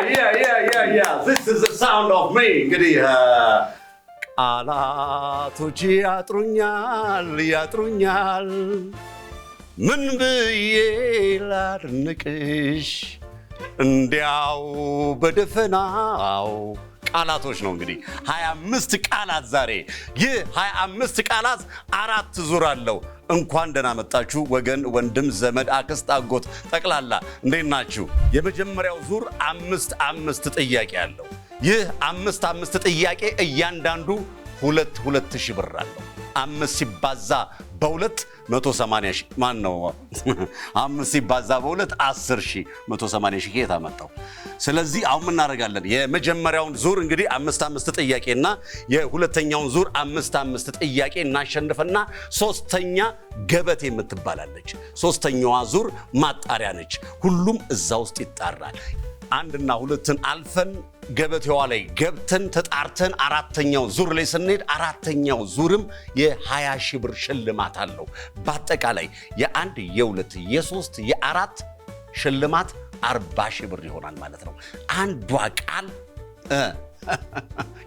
Yeah. This is the sound of me. እንግዲህ ቃላቶች ያጥሩኛል ምን ብዬ ላድንቅሽ እንዲያው በደፈናው ቃላቶች ነው እንግዲህ 25 ቃላት ዛሬ ይህ 25 ቃላት አራት ዙር አለው እንኳን ደህና መጣችሁ ወገን ወንድም ዘመድ አክስት አጎት ጠቅላላ እንዴት ናችሁ የመጀመሪያው ዙር 5 ጥያቄ አለው ይህ 5 ጥያቄ እያንዳንዱ 2,000 ብር አለው 5 ሲባዛ በ2 180 ሺህ ማን ነው 5 ሲባዛ በ2 10 ሺህ 180 ሺህ ከየት አመጣው ስለዚህ አሁን ምን እናደርጋለን የመጀመሪያውን ዙር እንግዲህ 5 ጥያቄና የሁለተኛውን ዙር 5 ጥያቄ እናሸንፈና ሶስተኛ ገበቴ የምትባላለች ሶስተኛዋ ዙር ማጣሪያ ነች ሁሉም እዛ ውስጥ ይጣራል አንድና ሁለትን አልፈን ገበቴዋ ላይ ገብተን ተጣርተን አራተኛው ዙር ላይ ስንሄድ አራተኛው ዙርም የ20 ሺህ ብር ሽልማት አለው በአጠቃላይ የአንድ የሁለት የሶስት የአራት ሽልማት 40 ሺህ ብር ይሆናል ማለት ነው አንዷ ቃል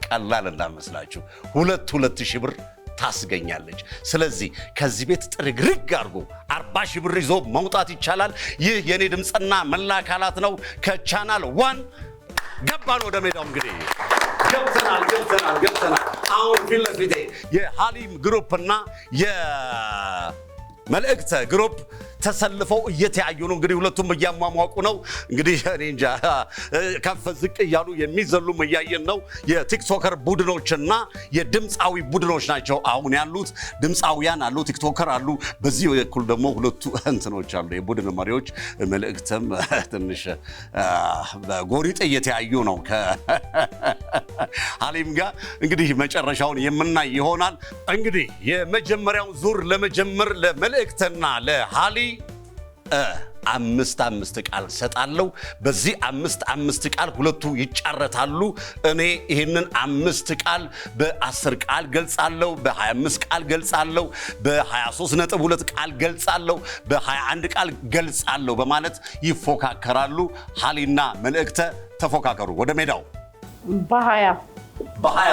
ቀላል እንዳመስላችሁ 2,000 ብር ታስገኛለች ስለዚህ ከዚህ ቤት ጥርግርግ አድርጎ 40 ሺህ ብር ይዞ መውጣት ይቻላል ይህ የኔ ድምጽና መላ አካላት ነው ከቻናል 1 ገባን ወደ ሜዳው እንግዲህ ገብተናል አሁን ፊት ለፊቴ የሃሊም ግሩፕና የመልእክተ ግሩፕ ተሰልፈው እየተያዩ ነው እንግዲህ ሁለቱም እያሟሟቁ ነው እንግዲህ እኔ እንጃ ከፍ ዝቅ እያሉ የሚዘሉም እያየን ነው የቲክቶከር ቡድኖችና የድምጻዊ ቡድኖች ናቸው አሁን ያሉት ድምጻውያን አሉ ቲክቶከር አሉ በዚህ በኩል ደግሞ ሁለቱ እንትኖች አሉ የቡድን መሪዎች መልእክተም ትንሽ በጎሪጥ እየተያዩ ነው ከሃሊም ጋር እንግዲህ መጨረሻውን የምናይ ይሆናል እንግዲህ የመጀመሪያው ዙር ለመጀመር ለመልእክተና ለሃሊ 5 ቃል ሰጣለው በዚህ 5 ቃል ሁለቱ ይጫረታሉ እኔ ይሄንን 5 ቃል በ10 ቃል ገልጻለሁ በ25 ቃል ገልጻለሁ በ23.2 ቃል ገልጻለሁ በ21 ቃል ገልጻለሁ በማለት ይፎካከራሉ ሃሊና መልእክተ ተፎካከሩ ወደ ሜዳው በ20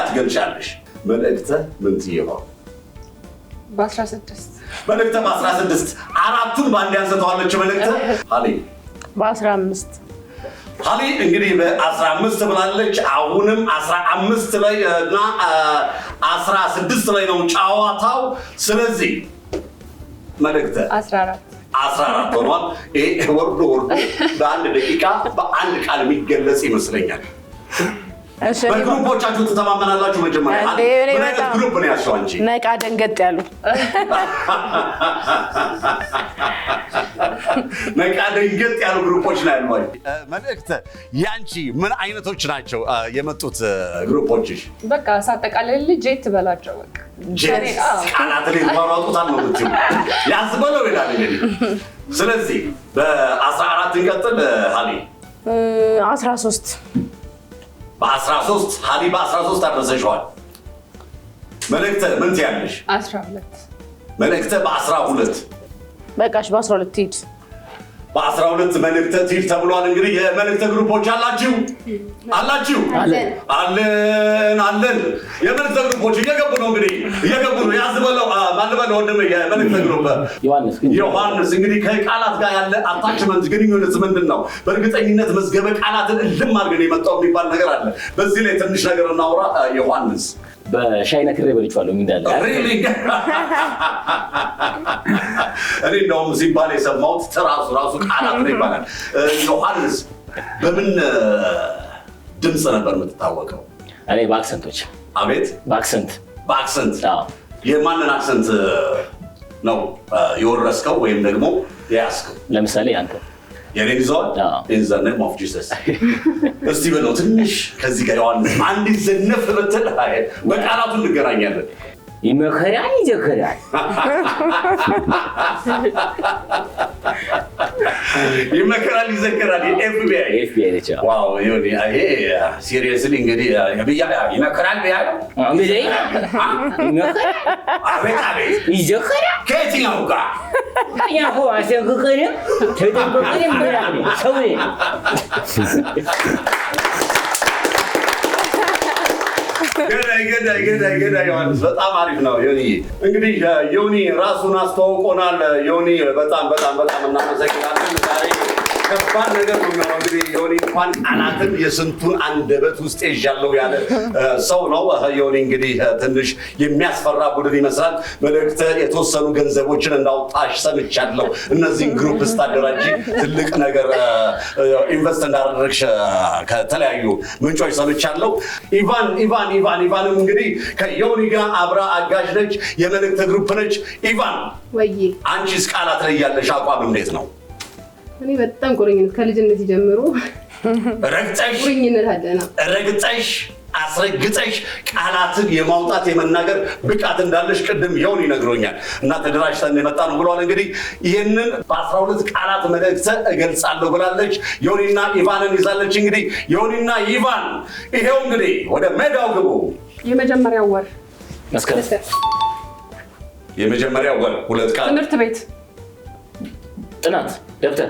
ትገልጫለሽ መልእክተ ምን ትይው በ16 መልእክተ በ16 አራቱን ባንድ ያንሰተዋለች መልእክተ ሃሊ በ15 ሃሊ እንግዲህ በ15 ብላለች አሁንም 15 ላይ እና 16 ላይ ነው ጫዋታው ስለዚህ መልእክተ 14 ሆኗል ይሄ ወርዶ በአንድ ደቂቃ በአንድ ቃል የሚገለጽ ይመስለኛል በግሩፖቻችሁ ተተማመናላችሁ መጀመሪያ ማለት ግሩፕ ነው ያለው አንቺ ነቃ ደንገጥ ያሉ ግሩፖች ላይ ያለው መልእክተ ያንቺ ምን አይነቶች ናቸው የመጡት ግሩፖችሽ በቃ ሳጠቃለል ጄት በላቸው በቃ ጄት ቃላት ላይ ማራውጣት ነው ብትይ ያዝበለው ይላል እንግዲህ ስለዚህ በ14 እንቀጥል ሃሊ 13 በ13 ሃሊ በ13 አድርሰሽዋል መልእክተ ምን ትያለሽ 12 መልእክተ በ12 በቃሽ በ12 ሂድ በ12 መልእክተ ቲል ተብሏል እንግዲህ የመልእክተ ግሩፖች አላችሁ አለን የመልእክተ ግሩፖች እየገቡ ነው እንግዲህ ያዝበለው ማልበለው ወንድም የመልእክተ ግሩፕ ዮሐንስ እንግዲህ ከቃላት ጋር ያለ አታችመንት ግንኙነት ምንድነው በእርግጠኝነት መዝገበ ቃላትን እልም አድርገን የመጣው የሚባል ነገር አለ በዚህ ላይ ትንሽ ነገር እናውራ ዮሐንስ በሻይ ነክሬ በልቻለሁ እንዳለ እኔ እንደውም ሲባል የሰማሁት ራሱ ቃላት ነው ይባላል ዮሐንስ በምን ድምጽ ነበር የምትታወቀው እኔ በአክሰንቶች አቤት በአክሰንት የማንን አክሰንት ነው የወረስከው ወይም ደግሞ ያስከው ለምሳሌ አንተ የሬዲዞን in the name of Jesus እስቲ በለው ትንሽ ከዚህ ጋር ዮሐንስ አንድ ዘነፍ በተል በቃላቱ እንገናኛለን ይመከራል ይዘከራል ይመከራል ይዘከራል FBI ነች ዋው ይሄ ሲሪየስሊ እንግዲህ ይመከራል ቢያለው እንግዲህ አቤት ይዘከራል ከየትኛው ጋር ያው አሰንከከነ ተደንቆከነ ምራኔ ሰውኔ ገዳይ ዮሐንስ በጣም አሪፍ ነው። ዮኒ እንግዲህ ዮኒ ራሱን አስተዋውቆናል። ዮኒ በጣም እናመሰግናለን። ዛሬ ከባድ ነገር ነው። እንግዲህ ዮኒ እንኳን ቃላትን የስንቱን አንደበት ውስጥ ይዣለው ያለ ሰው ነው። ዮኒ እንግዲህ ትንሽ የሚያስፈራ ቡድን ይመስላል። መልእክት የተወሰኑ ገንዘቦችን እንዳወጣሽ ሰምቻለሁ። እነዚህን ግሩፕ ስታደራጂ ትልቅ ነገር ኢንቨስት እንዳደረግሽ ከተለያዩ ምንጮች ሰምቻለሁ። ኢቫንም እንግዲህ ከዮኒ ጋር አብራ አጋዥ ነች፣ የመልእክት ግሩፕ ነች። ኢቫን ወይ አንቺስ ቃላት ላይ ያለሽ አቋም እንዴት ነው? እኔ በጣም ቁርኝነት ከልጅነት ጀምሮ ረግጠሽ ቁርኝነት አለና ረግጠሽ አስረግጠሽ ቃላትን የማውጣት የመናገር ብቃት እንዳለሽ ቅድም ዮኒ ነግሮኛል እና ተደራጅተን የመጣ ነው ብሏል። እንግዲህ ይህንን በ12 ቃላት መልእክት እገልጻለሁ ብላለች። ዮኒና ኢቫንን ይዛለች። እንግዲህ ዮኒና ኢቫን ይሄው እንግዲህ ወደ ሜዳው ግቡ። የመጀመሪያው ወር መስከረም የመጀመሪያው ወር 2 ቃል ትምህርት ቤት ጥናት ደብተር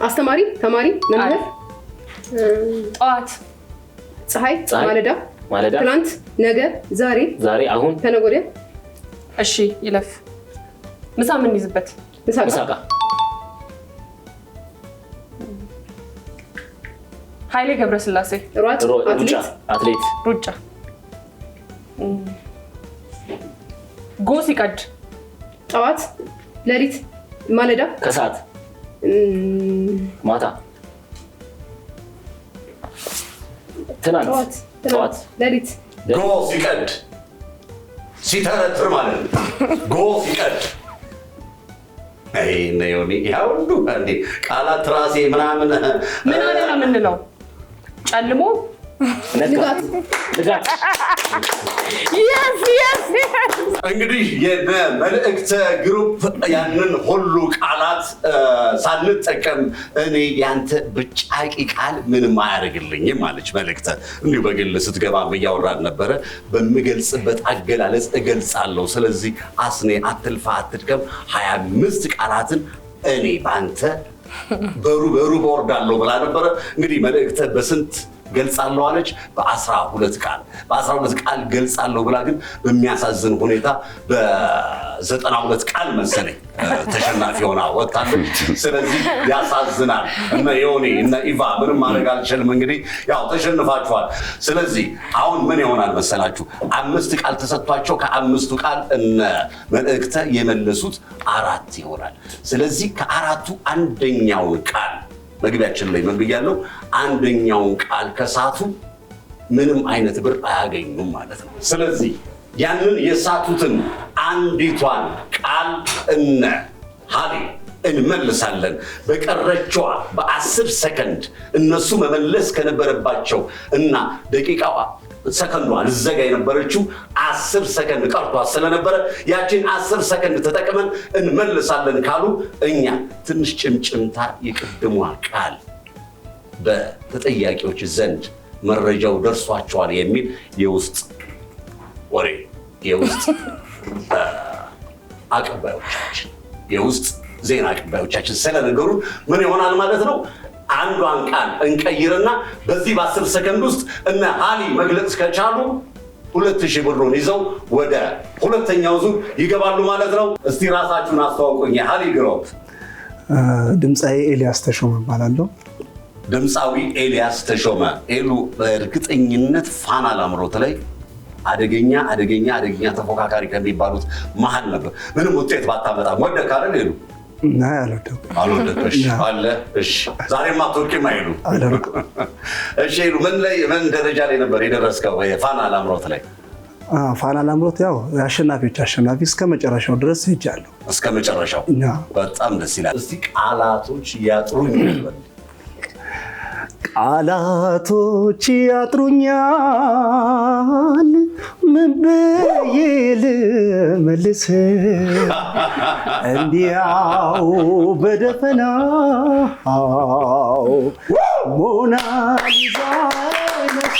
አስተማሪ ተማሪ መምህር ጠዋት ፀሐይ ማለዳ ማለዳ ትናንት ነገ ዛሬ አሁን ከነገ ወዲያ እሺ ይለፍ ምሳ ምን ይዝበት ምሳቃ ኃይሌ ገብረስላሴ ሯጭ አትሌት ሩጫ ጎ ሲቀድ ጠዋት ሌሊት ማለዳ ከሰዓት ማታ ትናንት ጠዋት ሌሊት ጎ ሲቀድ ሲተረትር ማለት ነው። ጎ ሲቀድ አይ ዮኒ ያው ሁሉ አንዴ ቃላት ራሴ ምናምን ምን አለ ነው የምንለው? ጨልሞ ንጋት እንግዲህ የመልእክት ግሩፕ ያንን ሁሉ ቃላት ሳንጠቀም እኔ ያንተ ብጫቂ ቃል ምንም አያደርግልኝም ማለች መልእክት። እንዲሁ በግል ስትገባ እያወራን ነበረ። በምገልጽበት አገላለጽ እገልጻለሁ። ስለዚህ አስኔ አትልፋ አትድከም። 25 ቃላትን እኔ ባንተ በሩ በወርዳለሁ ብላ ነበረ። እንግዲህ መልእክት በስንት ገልጻለሁ አለች? በ12 ቃል ገልጻለሁ ብላ ግን በሚያሳዝን ሁኔታ በ92 ቃል መሰለኝ ተሸናፊ ሆና ወጣለች። ስለዚህ ያሳዝናል። እነ ዮኒ እነ ኢቫ ምንም ማድረግ አልችልም። እንግዲህ ያው ተሸንፋችኋል። ስለዚህ አሁን ምን ይሆናል መሰላችሁ? 5 ቃል ተሰጥቷቸው ከ5ቱ ቃል እነ መልእክተ የመለሱት 4 ይሆናል። ስለዚህ ከ4ቱ አንደኛውን ቃል መግቢያችን ላይ ምን ብያለሁ? አንደኛውን ቃል ከሳቱ ምንም አይነት ብር አያገኙም ማለት ነው። ስለዚህ ያንን የሳቱትን አንዲቷን ቃል እነ ሀሊ እንመልሳለን። በቀረችዋ በ10 ሰከንድ እነሱ መመለስ ከነበረባቸው እና ደቂቃዋ ሰከንዷ ልዘጋ የነበረችው 10 ሰከንድ ቀርቷት ስለነበረ ያችን 10 ሰከንድ ተጠቅመን እንመልሳለን ካሉ እኛ ትንሽ ጭምጭምታ የቅድሟ ቃል በተጠያቂዎች ዘንድ መረጃው ደርሷቸዋል የሚል የውስጥ ወሬ የውስጥ አቀባዮቻችን የውስጥ ዜና አቀባዮቻችን ስለነገሩ ምን ይሆናል ማለት ነው? አንዷን ቃል እንቀይርና በዚህ በ10 ሰከንድ ውስጥ እነ ሀሊ መግለጽ ከቻሉ 2000 ብሩን ይዘው ወደ ሁለተኛው ዙር ይገባሉ ማለት ነው። እስቲ ራሳችሁን አስተዋውቁኝ። ሀሊ ግሮፕ ድምፃዊ ኤልያስ ተሾመ እባላለሁ። ድምፃዊ ኤልያስ ተሾመ። ኤሉ በእርግጠኝነት ፋና ላምሮት ላይ አደገኛ ተፎካካሪ ከሚባሉት መሀል ነበር። ምንም ውጤት ባታመጣም ወደክ አይደል ኤሉ? እና አልወደቀሽ አለ። እሺ ዛሬማ አትወድቂም አይሉ? እሺ ኤሉ ምን ደረጃ ላይ ነበር የደረስከው የፋና ላምሮት ላይ? ፋና ላምሮት ያው አሸናፊዎች አሸናፊ እስከ መጨረሻው ድረስ ሄጃለሁ። እስከ መጨረሻው በጣም ደስ ይላል። እስቲ ቃላቶች ያጥሩኝ ነበር። ቃላቶች ያጥሩኛል ምን ብዬ ልመልስ እንዲያው በደፈናው ሞናሊዛ ነሽ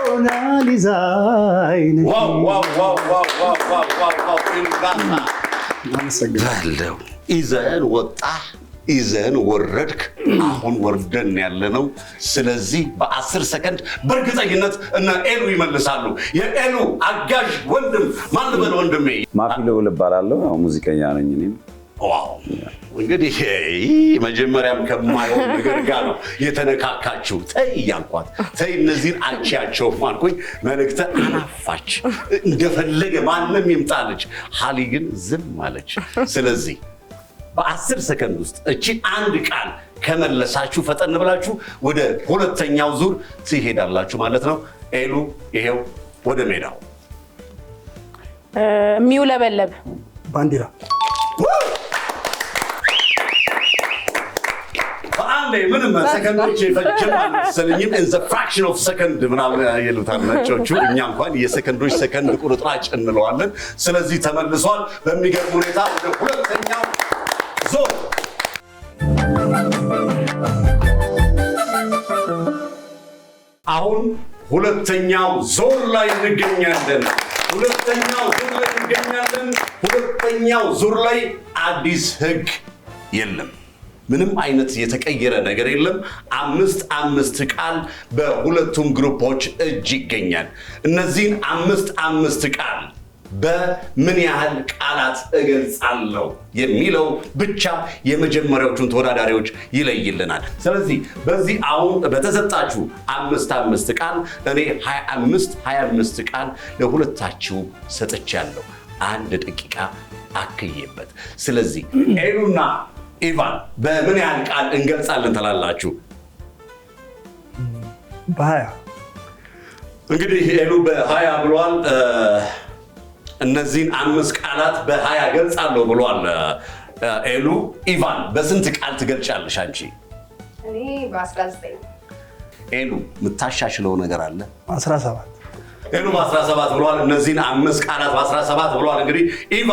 ሞናሊዛ ነሽ። አመሰግናለሁ። ይዘን ወጣ ይዘን ወረድክ። አሁን ወርደን ያለነው ስለዚህ በ10 ሰከንድ በእርግጠኝነት እነ ኤሉ ይመልሳሉ። የኤሉ አጋዥ ወንድም ማን ልበል? ወንድሜ ማፊ ልዑል እባላለሁ። ሙዚቀኛ ነኝ እኔም። ዋው እንግዲህ መጀመሪያም ከማየው ነገር ጋር ነው የተነካካችሁ። ተይ እያልኳት ተይ እነዚህን አንቺያቸው ማልኩኝ። መልእክተ አናፋች እንደፈለገ ማንም ይምጣለች። ሀሊ ግን ዝም አለች። ስለዚህ በ10 ሰከንድ ውስጥ እቺ አንድ ቃል ከመለሳችሁ ፈጠን ብላችሁ ወደ ሁለተኛው ዙር ትሄዳላችሁ ማለት ነው። ኤሉ ይሄው ወደ ሜዳው። የሚውለበለብ ባንዲራ ምንም ሰከንዶች የፈጀም አልመሰለኝም። in the fraction of second ምናምን ይሉታል ነጮቹ። እኛ እንኳን የሰከንዶች ሰከንድ ቁርጥራጭ እንለዋለን። ስለዚህ ተመልሷል በሚገርም ሁኔታ ወደ ሁለተኛው ዞን። አሁን ሁለተኛው ዞን ላይ እንገኛለን። ሁለተኛው ዙር ላይ አዲስ ህግ የለም። ምንም አይነት የተቀየረ ነገር የለም። 5 ቃል በሁለቱም ግሩፖች እጅ ይገኛል። እነዚህን 5 ቃል በምን ያህል ቃላት እገልጻለሁ የሚለው ብቻ የመጀመሪያዎቹን ተወዳዳሪዎች ይለይልናል። ስለዚህ በዚህ አሁን በተሰጣችሁ 5 ቃል እኔ 25 ቃል ለሁለታችሁ ሰጥቻለሁ። 1 ደቂቃ አክዬበት። ስለዚህ ኤሉና ኢቫን በምን ያህል ቃል እንገልጻለን ትላላችሁ? በ20 እንግዲህ ኤሉ በ20 ብሏል። እነዚህን 5 ቃላት በ20 ገልጻለሁ ብሏል ኤሉ። ኢቫን በስንት ቃል ትገልጫለሽ አንቺ? እኔ በ19። ኤሉ የምታሻሽለው ነገር አለ? 17 ኤሉ በ17 ብሏል። እነዚህን 5 ቃላት በ17 ብሏል። እንግዲህ ኢቫ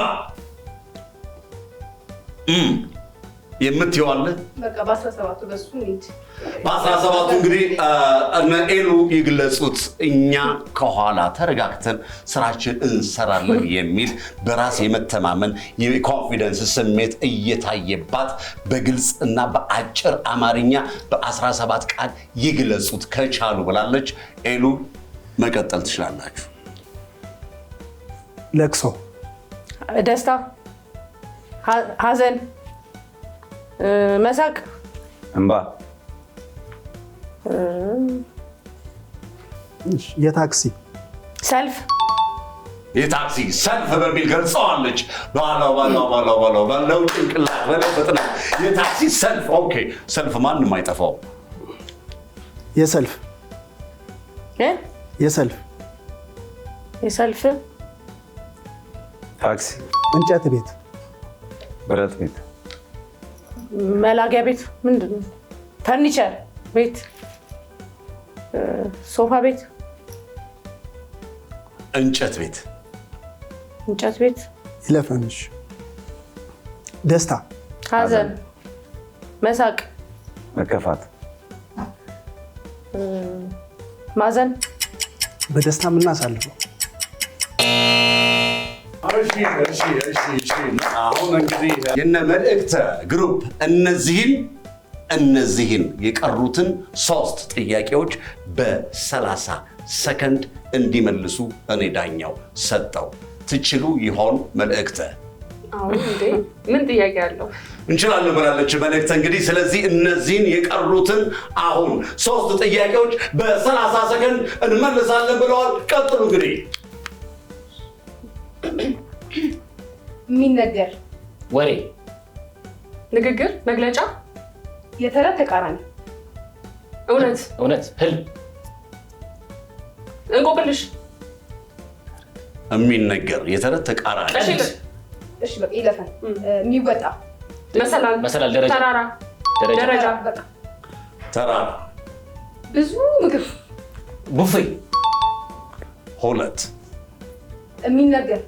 የምትይው አለ? በቃ በ17 በሱ እንሂድ። በ17 እንግዲህ እነ ኤሉ ይግለጹት። እኛ ከኋላ ተረጋግተን ስራችን እንሰራለን የሚል በራስ የመተማመን የኮንፊደንስ ስሜት እየታየባት በግልጽ እና በአጭር አማርኛ በ17 ቃል ይግለጹት ከቻሉ ብላለች። ኤሉ መቀጠል ትችላላችሁ። ለቅሶ፣ ደስታ፣ ሐዘን፣ መሳቅ፣ እንባ፣ የታክሲ ሰልፍ፣ የታክሲ ሰልፍ በሚል ገልጸዋለች። ባለው ጭንቅላት በለው ፍጥነት የታክሲ ሰልፍ። ኦኬ ሰልፍ ማንም አይጠፋው። የሰልፍ ታክሲ፣ እንጨት ቤት፣ ብረት ቤት፣ መላጊያ ቤት፣ ምንድን ነው? ፈርኒቸር ቤት፣ ሶፋ ቤት፣ እንጨት ቤት፣ ይለፈንሽ፣ ደስታ፣ ሐዘን፣ መሳቅ፣ መከፋት፣ ማዘን፣ በደስታ የምናሳልፈው። እሺ አሁን እንግዲህ የነ መልእክተ ግሩፕ እነዚህን የቀሩትን 3 ጥያቄዎች በ30 ሰከንድ እንዲመልሱ እኔ ዳኛው ሰጠው። ትችሉ ይሆን መልእክተ? አሁን እንዴ ምን ጥያቄ አለው? እንችላለን ብላለች መልእክተ። እንግዲህ ስለዚህ እነዚህን የቀሩትን አሁን 3 ጥያቄዎች በ30 ሰከንድ እንመልሳለን ብለዋል። ቀጥሉ እንግዲህ። የሚነገር ወሬ፣ ንግግር፣ መግለጫ፣ የተረት ተቃራኒ፣ እውነት፣ ህልም፣ እንቆቅልሽ፣ የሚነገር የተረት ተቃራኒ። እሺ በቃ ይለፈን። የሚወጣ መሰላል፣ ደረጃ፣ ተራራ፣ ደረጃ፣ በቃ ተራራ፣ ብዙ ምግብ፣ ቡፌ፣ 2 የሚነገር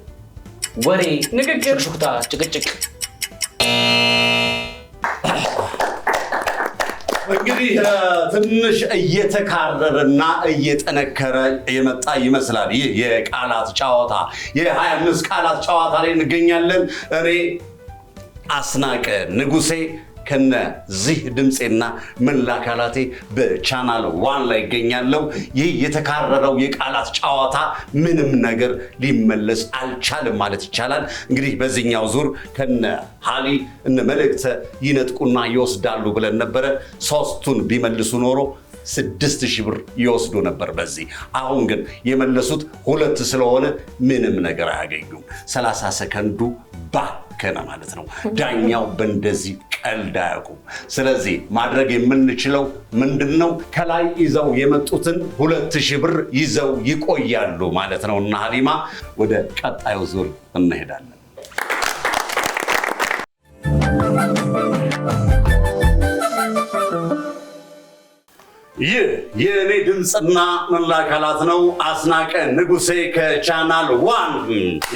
ወሬ፣ ንግግር፣ ሹክሹክታ፣ ጭቅጭቅ። እንግዲህ ትንሽ እየተካረረና እየጠነከረ የመጣ ይመስላል። ይህ የቃላት ጨዋታ የ25 ቃላት ጨዋታ ላይ እንገኛለን። እኔ አስናቀ ንጉሴ ከነዚህ ድምፄና መላ አካላቴ በቻናል 1 ላይ ይገኛለሁ። ይህ የተካረረው የቃላት ጨዋታ ምንም ነገር ሊመለስ አልቻለም ማለት ይቻላል። እንግዲህ በዚህኛው ዙር ከነ ሃሊ እነ መልእክተ ይነጥቁና ይወስዳሉ ብለን ነበረ። 3ቱን ቢመልሱ ኖሮ 6000 ብር ይወስዱ ነበር በዚህ። አሁን ግን የመለሱት 2 ስለሆነ ምንም ነገር አያገኙም። 30 ሰከንዱ ባከነ ማለት ነው። ዳኛው በእንደዚህ ቀልድ አያውቁም። ስለዚህ ማድረግ የምንችለው ምንድነው? ከላይ ይዘው የመጡትን 2000 ብር ይዘው ይቆያሉ ማለት ነው። እና ሃሊማ ወደ ቀጣዩ ዙር እንሄዳለን። ይህ የኔ ድምጽና መላ አካላት ነው። አስናቀ ንጉሴ ከቻናል 1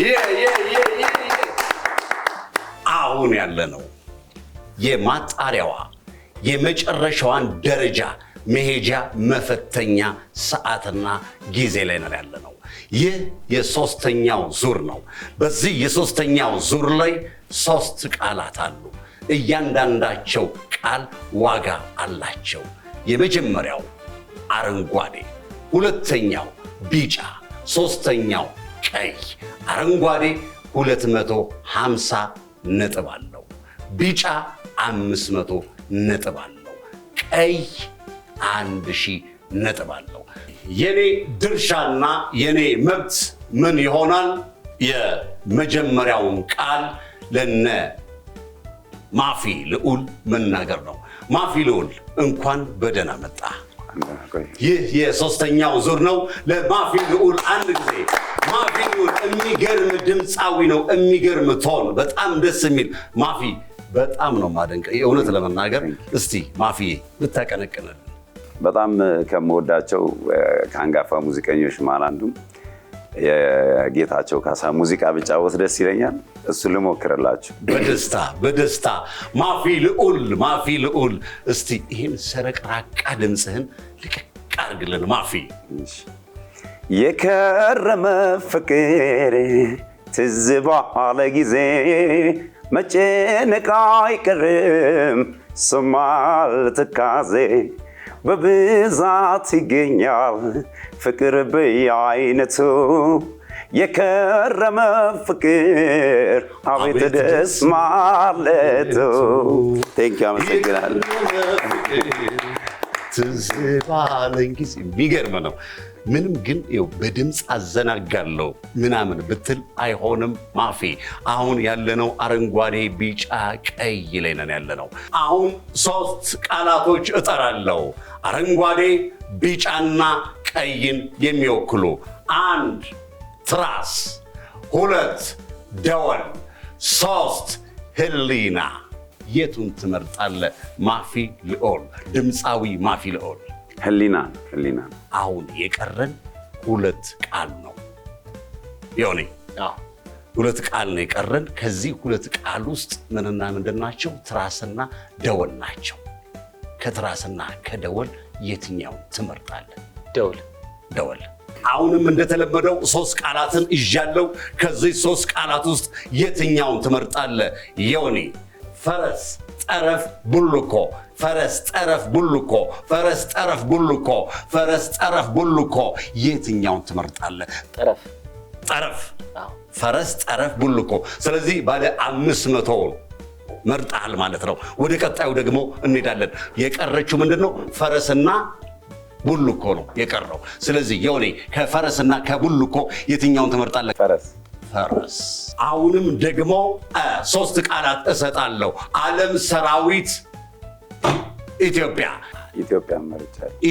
አሁን ያለነው የማጣሪያዋ የመጨረሻዋን ደረጃ መሄጃ መፈተኛ ሰዓትና ጊዜ ላይ ነው ያለነው። ይህ የሶስተኛው ዙር ነው። በዚህ የሶስተኛው ዙር ላይ 3 ቃላት አሉ። እያንዳንዳቸው ቃል ዋጋ አላቸው። የመጀመሪያው አረንጓዴ፣ ሁለተኛው ቢጫ፣ ሶስተኛው ቀይ። አረንጓዴ 250 ነጥብ አለው። ቢጫ 500 ነጥብ አለው። ቀይ 1000 ነጥብ አለው። የኔ ድርሻና የኔ መብት ምን ይሆናል? የመጀመሪያውን ቃል ለነ ማፊ ልዑል መናገር ነው። ማፊ ልዑል እንኳን በደህና መጣ። ይህ የሶስተኛው ዙር ነው። ለማፊ ልዑል አንድ ጊዜ። ማፊ ልዑል የሚገርም ድምፃዊ ነው። የሚገርም ቶን፣ በጣም ደስ የሚል ማፊ፣ በጣም ነው ማደንቀ። እውነት ለመናገር እስቲ ማፊ ብታቀነቅነን። በጣም ከምወዳቸው ከአንጋፋ ሙዚቀኞች መሃል አንዱም የጌታቸው ካሳ ሙዚቃ ብጫወት ደስ ይለኛል። እሱ ልሞክርላችሁ። በደስታ ማፊ ልዑል እስቲ ይህን ሰረቅራቃ ድምፅህን ልቅቅ አድርግልን ማፊ። የከረመ ፍቅር ትዝ ባለ ጊዜ መጨነቅ አይቀርም ስማል ትካዜ በብዛት ይገኛል ፍቅር በየአይነቱ የከረመ ፍቅር አቤት ደስ ማለቱ። ቴንክ ዩ አመሰግናለሁ። ትዝ ባለኝ ጊዜ የሚገርም ነው። ምንም ግን በድምፅ አዘናጋለሁ ምናምን ብትል አይሆንም ማፊ። አሁን ያለነው አረንጓዴ፣ ቢጫ፣ ቀይ ላይ ነን ያለነው። አሁን 3 ቃላቶች እጠራለሁ አረንጓዴ፣ ቢጫና ቀይን የሚወክሉ። 1 ትራስ፣ 2 ደወል፣ 3 ህሊና። የቱን ትመርጣለህ ማፊ ልዑል? ድምፃዊ ማፊ ልዑል። ህሊና። አሁን የቀረን 2 ቃል ነው ዮኒ። 2 ቃል ነው የቀረን። ከዚህ 2 ቃል ውስጥ ምንና ምንድን ናቸው? ትራስና ደወል ናቸው። ከትራስና ከደወል የትኛውን ትመርጣለህ? ደወል። አሁንም እንደተለመደው 3 ቃላትን ይዣለሁ። ከዚህ 3 ቃላት ውስጥ የትኛውን ትመርጣለህ ዮኒ? ፈረስ፣ ጠረፍ፣ ቡልኮ። ፈረስ፣ ጠረፍ፣ ቡልኮ። ፈረስ፣ ጠረፍ፣ ቡልኮ። ፈረስ፣ ጠረፍ፣ ቡልኮ። የትኛውን ትመርጣለህ? ጠረፍ። ፈረስ፣ ጠረፍ፣ ቡልኮ። ስለዚህ ባለ 500 መርጣል ማለት ነው። ወደ ቀጣዩ ደግሞ እንሄዳለን። የቀረችው ምንድነው? ፈረስና ቡልኮ ነው የቀረው። ስለዚህ ዮኒ ከፈረስና ከቡልኮ የትኛውን ትመርጣለህ? ፈረስ። አሁንም ደግሞ 3 ቃላት እሰጣለሁ። ዓለም፣ ሰራዊት፣ ኢትዮጵያ።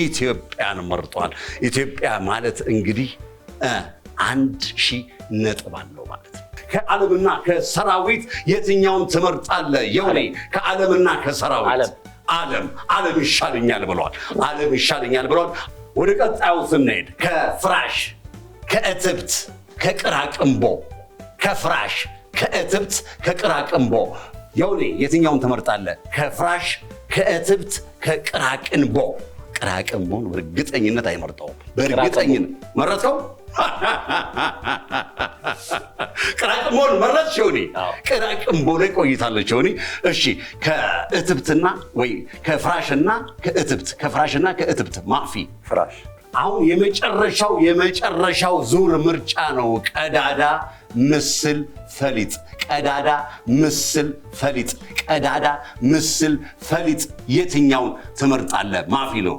ኢትዮጵያን መርጧል። ኢትዮጵያ ማለት እንግዲህ 1000 ነጥብ አለው ማለት ነው። ከዓለምና ከሰራዊት የትኛውን ትመርጣለህ ዮኒ? ከዓለምና ከሰራዊት። ዓለም ይሻለኛል ብለዋል። ወደ ቀጣዩ ስንሄድ ከፍራሽ፣ ከእትብት፣ ከቅራቅንቦ። ከፍራሽ፣ ከእትብት፣ ከቅራቅንቦ። ዮኒ የትኛውን ትመርጣለህ? ከፍራሽ፣ ከእትብት፣ ከቅራቅንቦ። ቅራቅንቦን በእርግጠኝነት አይመርጠውም። በእርግጠኝነት መረጥከው? ቅራቅንቦን መረጥሽ ዮኒ? ቅራቅንቦ ላይ ቆይታለች ዮኒ። እሺ ከእትብትና ወይ ከፍራሽና ከእትብት ማፊ ፍራሽ። አሁን የመጨረሻው ዙር ምርጫ ነው። ቀዳዳ ምስል ፈሊጥ፣ ቀዳዳ ምስል ፈሊጥ፣ ቀዳዳ ምስል ፈሊጥ። የትኛውን ትመርጣለህ ማፊ ነው?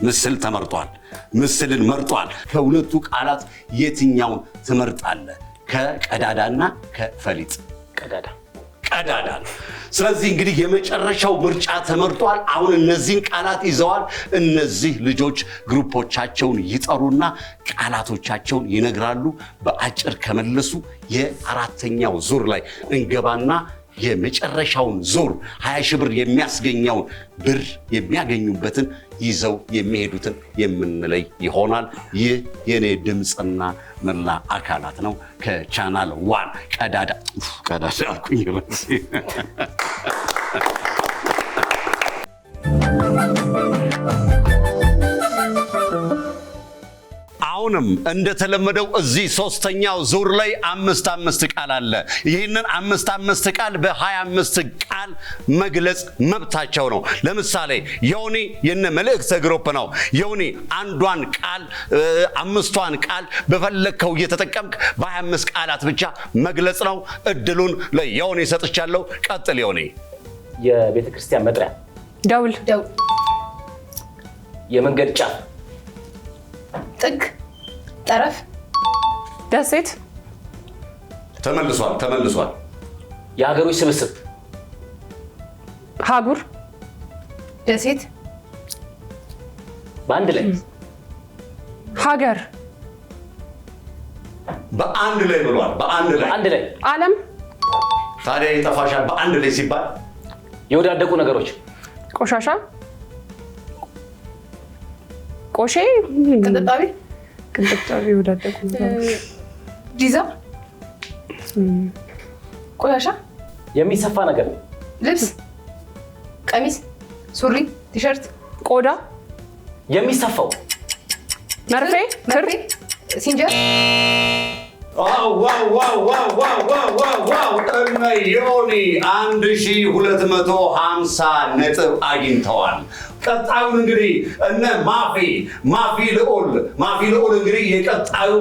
ምስል ተመርጧል። ምስልን መርጧል። ከሁለቱ ቃላት የትኛውን ትመርጣለህ? ከቀዳዳና ከፈሊጥ? ቀዳዳ ነው። ስለዚህ እንግዲህ የመጨረሻው ምርጫ ተመርጧል። አሁን እነዚህን ቃላት ይዘዋል። እነዚህ ልጆች ግሩፖቻቸውን ይጠሩና ቃላቶቻቸውን ይነግራሉ። በአጭር ከመለሱ የአራተኛው ዙር ላይ እንገባና የመጨረሻውን ዙር 20 ሺህ ብር የሚያስገኘውን ብር የሚያገኙበትን ይዘው የሚሄዱትን የምንለይ ይሆናል። ይህ የኔ ድምፅና መላ አካላት ነው ከቻናል 1 ቀዳዳ አልኩኝ። አሁንም እንደተለመደው እዚህ ሶስተኛው ዙር ላይ 5 ቃል አለ። ይህንን 5 ቃል በ25 ቃል መግለጽ መብታቸው ነው። ለምሳሌ ዮኒ የነ መልእክት ግሩፕ ነው። ዮኒ አንዷን ቃል 5ቷን ቃል በፈለከው እየተጠቀምክ በ25 ቃላት ብቻ መግለጽ ነው። እድሉን ለዮኒ ሰጥቻለሁ። ቀጥል ዮኒ። የቤተ ክርስቲያን መጥሪያ። ደውል። የመንገድ ጫፍ። ጥግ፣ ጠረፍ፣ ደሴት። ተመልሷል። የሀገሮች ስብስብ። ሀጉር፣ ደሴት፣ በአንድ ላይ። ሀገር። በአንድ ላይ ብሏል። በአንድ ላይ። ዓለም። ታዲያ ይጠፋሻል። በአንድ ላይ ሲባል የወዳደቁ ነገሮች። ቆሻሻ፣ ቆሼ፣ ቅንጥብጣቢ፣ የወዳደቁ ነገሮች። ዲዛ፣ ቆሻሻ፣ የሚሰፋ ነገር። ልብስ፣ ቀሚስ፣ ሱሪ፣ ቲሸርት፣ ቆዳ። የሚሰፋው መርፌ፣ ክር፣ ሲንጀር። ዋው! እነ ዮኒ 1250 ነጥብ አግኝተዋል። ቀጣዩን እንግዲህ እነ ማፊ ልዑል እንግዲህ የቀጣዩ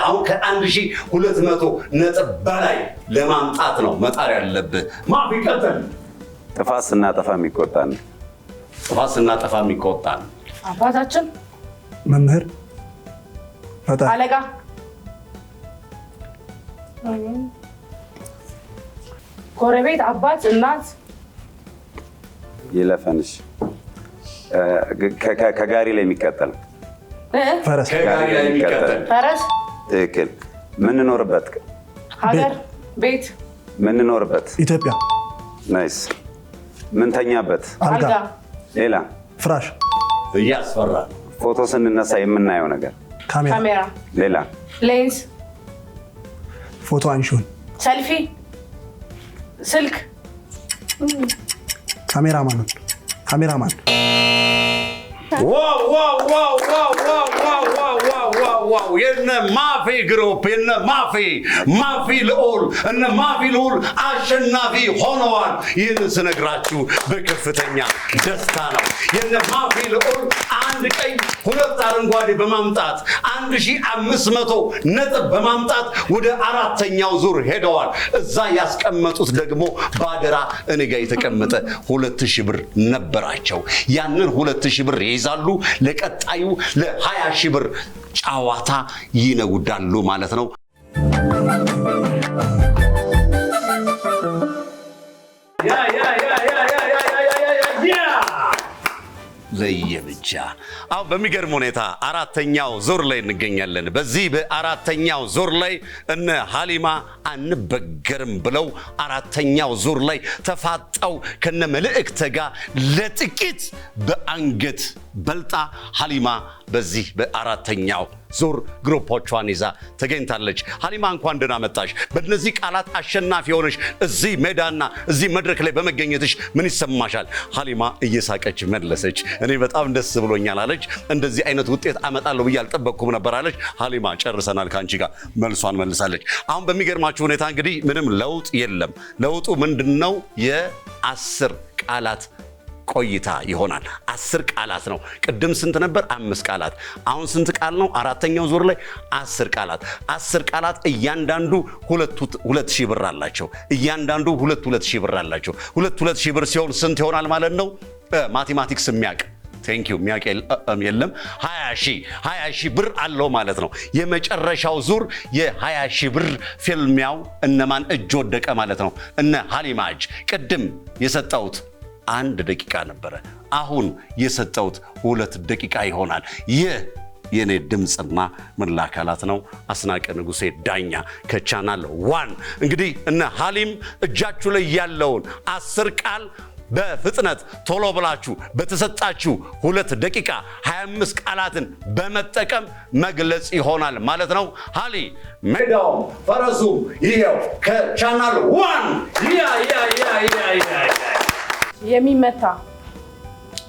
አሁን ከ1200 ነጥብ በላይ ለማምጣት ነው መጣር ያለብህ። ማፊ ቀጥል። ጥፋት ስናጠፋ የሚቆጣን አባታችን፣ መምህር፣ ፈጣሪ፣ አለቃ፣ ጎረቤት፣ አባት፣ እናት። ይለፈንሽ። ከጋሪ ላይ የሚቀጠል ፈረስ፣ ፈረስ። ትክክል። ምንኖርበት ሀገር፣ ቤት። ምንኖርበት ኢትዮጵያ። ናይስ። ምንተኛበት አልጋ፣ ሌላ ፍራሽ። እያስፈራል። ፎቶ ስንነሳ የምናየው ነገር ካሜራ፣ ሌላ ሌንስ፣ ፎቶ አንሺውን፣ ሰልፊ፣ ስልክ፣ ካሜራማን። ዋው! የነ ማፊ ግሩፕ የነ ማፊ ልዑል እነ ማፊ ልዑል አሸናፊ ሆነዋል። ይህን ስነግራችሁ በከፍተኛ ደስታ ነው። የነ ማፊ ልዑል 1 ቀይ 2 አረንጓዴ በማምጣት 1500 ነጥብ በማምጣት ወደ 4ኛው ዙር ሄደዋል። እዛ ያስቀመጡት ደግሞ ባደራ እኔ ጋር የተቀመጠ 2000 ብር ነበራቸው። ያንን 2000 ብር ይይዛሉ። ለቀጣዩ ለ20 ሺህ ብር ጨዋታ ይነጉዳሉ ማለት ነው። ለየብቻ አሁን በሚገርም ሁኔታ 4ኛው ዙር ላይ እንገኛለን። በዚህ በ4ኛው ዙር ላይ እነ ሀሊማ አንበገርም ብለው 4ኛው ዙር ላይ ተፋጠው ከነ መልእክት ጋር ለጥቂት በአንገት በልጣ ሀሊማ በዚህ በ4ኛው ዙር ግሩፖቿን ይዛ ተገኝታለች። ሀሊማ እንኳን ደህና መጣሽ። በእነዚህ ቃላት አሸናፊ ሆነሽ እዚህ ሜዳና እዚህ መድረክ ላይ በመገኘትሽ ምን ይሰማሻል? ሀሊማ እየሳቀች መለሰች። እኔ በጣም ደስ ብሎኛል አለች። አለች። እንደዚህ አይነት ውጤት አመጣለሁ ብዬ አልጠበቅኩም ነበር አለች። ሀሊማ ጨርሰናል ካንቺ ጋር መልሷን መልሳለች። አሁን በሚገርማችሁ ሁኔታ እንግዲህ ምንም ለውጥ የለም። ለውጡ ምንድነው? የ10 ቃላት ቆይታ ይሆናል። 10 ቃላት ነው። ቅድም ስንት ነበር? 5 ቃላት። አሁን ስንት ቃል ነው? አራተኛው ዙር ላይ 10 ቃላት። 10 ቃላት እያንዳንዱ 2000 ብር አላቸው። እያንዳንዱ 2000 ብር አላቸው። 2000 ብር ሲሆን ስንት ይሆናል ማለት ነው? ማቴማቲክስ የሚያውቅ ቴንክ ዩ የሚያውቅ የለም። 20 ሺህ ብር አለው ማለት ነው። የመጨረሻው ዙር የ20 ሺህ ብር ፊልሚያው እነማን እጅ ወደቀ ማለት ነው? እነ ሀሊማ እጅ። ቅድም የሰጠሁት 1 ደቂቃ ነበረ። አሁን የሰጠሁት 2 ደቂቃ ይሆናል። ይህ የኔ ድምጽና መላ አካላት ነው። አስናቀ ንጉሴ ዳኛ ከቻናል 1። እንግዲህ እነ ሀሊም እጃችሁ ላይ ያለውን 10 ቃል በፍጥነት ቶሎ ብላችሁ በተሰጣችሁ 2 ደቂቃ 25 ቃላትን በመጠቀም መግለጽ ይሆናል ማለት ነው። ሀሊ ሜዳው ፈረሱ ይሄው ከቻናል 1 ያ የሚመታ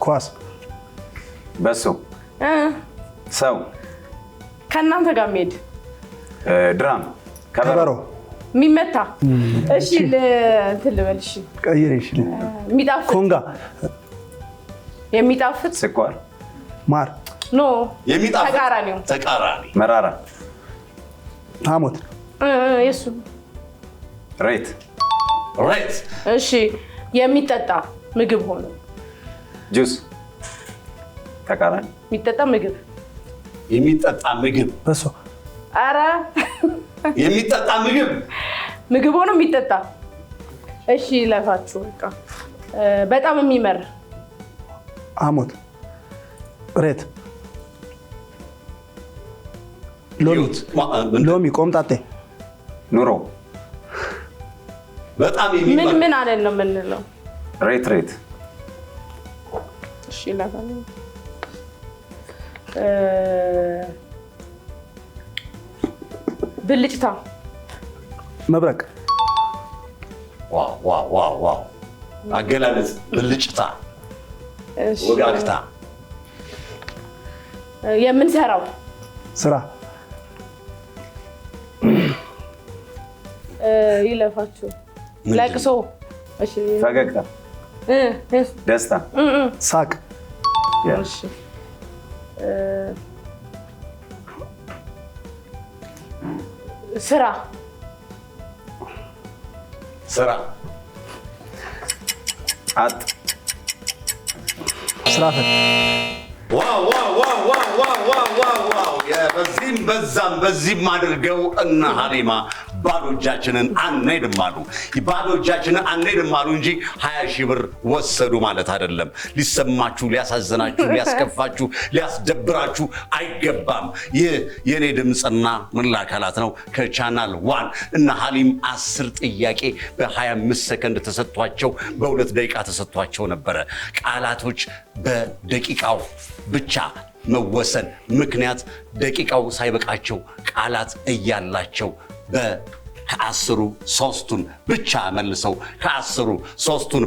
ኳስ፣ በሶ፣ ሰው፣ ከእናንተ ጋር የሚሄድ ድራም፣ ከበሮ፣ የሚመታ እሺ እንትን ልበል እሺ ቀይር እሺ የሚጣፍጥ ኮንጋ፣ የሚጣፍጥ ስኳር፣ ማር፣ ኖ የሚጣፍጥ ተቃራኒ መራራ፣ ሐሞት፣ የሱ ሬት፣ እሺ የሚጠጣ ምግብ ሆነ ጁስ፣ ተቃራኒ የሚጠጣ ምግብ በሶ፣ አረ የሚጠጣ ምግብ ሆኖ የሚጠጣ እሺ ለፋችሁ በቃ በጣም የሚመር ሐሞት፣ ሬት፣ ሎሚ፣ ቆምጣጤ፣ ኑሮ፣ በጣም የሚመር ምን አለን ነው የምንለው? ሬት፣ እሺ ለፋችሁ ብልጭታ፣ መብረቅ፣ ዋው አገላለጽ፣ ብልጭታ፣ እሺ ወጋግታ፣ የምንሰራው ስራ፣ ይለፋችሁ ለቅሶ፣ እሺ ፈገግታ፣ ደስታ፣ ሳቅ፣ እሺ ስራ፣ አጥ፣ ስራ ፈት፣ ዋው በዚህም በዛም በዚህም አድርገው እነ ሀሊማ ባዶ እጃችንን አንሄድም አሉ። ባዶ እጃችንን አንሄድም አሉ እንጂ 20 ሺህ ብር ወሰዱ ማለት አይደለም። ሊሰማችሁ፣ ሊያሳዝናችሁ፣ ሊያስከፋችሁ፣ ሊያስደብራችሁ አይገባም። ይህ የኔ ድምጽና መላ አካላት ነው ከቻናል 1። እነ ሀሊም 10 ጥያቄ በ25 ሰከንድ ተሰጥቷቸው በ2 ደቂቃ ተሰጥቷቸው ነበረ። ቃላቶች በደቂቃው ብቻ መወሰን ምክንያት ደቂቃው ሳይበቃቸው ቃላት እያላቸው ከ10 3ቱን ብቻ መልሰው ከ10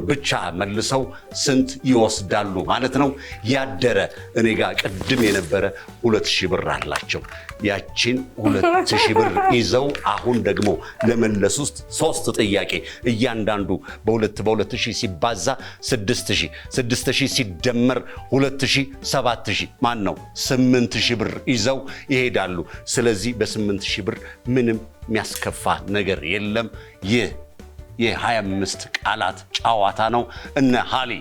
ብቻ መልሰው ስንት ይወስዳሉ ማለት ነው? ያደረ እኔ ጋር ቅድም የነበረ 2000 ብር አላቸው። ያቺን 2000 ብር ይዘው አሁን ደግሞ ለመለሱት 3 ጥያቄ እያንዳንዱ በ2000 ሲባዛ 6000 ሲደመር 2000 7000 ማን ነው 8000 ብር ይዘው ይሄዳሉ። ስለዚህ በ8000 ብር ምንም የሚያስከፋ ነገር የለም። ይህ የ25 ቃላት ጨዋታ ነው። እነ ሀሊ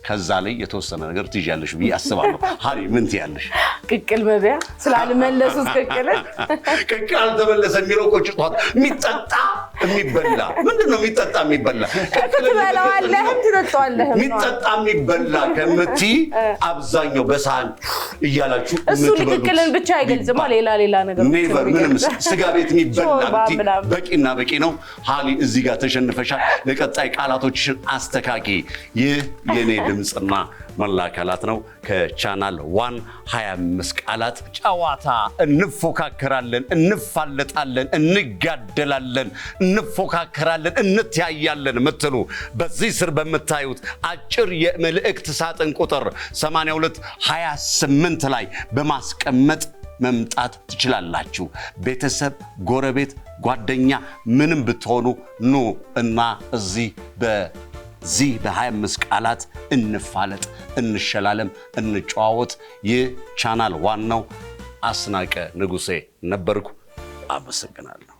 ከዛ ላይ የተወሰነ ነገር ትይዣለሽ ብዬ አስባለሁ። ሀሊ ምን ትያለሽ? ቅቅል መብያ ስላልመለሱት ቅቅል አልተመለሰ የሚለው ቆጭ ጧት የሚጠጣ የሚበላ ምንድነው? የሚጠጣ የሚበላ ትበላዋለህም ትጠጣዋለህም። የሚጠጣ የሚበላ ከምትይ አብዛኛው በሳህን እያላችሁ እሱ ቅቅልን ብቻ አይገልጽም። ሌላ ነገር ምንም ስጋ ቤት የሚበላ በቂና በቂ ነው። ሀሊ እዚህ ጋር ተሸንፈሻል። ለቀጣይ ቃላቶችሽን አስተካኪ። ይህ የኔ ድምጽና መላ አካላት ነው። ከቻናል 1 25 ቃላት ጨዋታ እንፎካከራለን፣ እንፋለጣለን፣ እንጋደላለን፣ እንፎካከራለን፣ እንተያያለን ምትሉ በዚህ ስር በመታዩት አጭር የመልእክት ሳጥን ቁጥር 8228 ላይ በማስቀመጥ መምጣት ትችላላችሁ። ቤተሰብ፣ ጎረቤት፣ ጓደኛ ምንም ብትሆኑ ኑ እና እዚህ በ25 ቃላት እንፋለጥ፣ እንሸላለም፣ እንጨዋወት። ይህ ቻናል 1 ነው። አስናቀ ንጉሴ ነበርኩ። አመሰግናለሁ።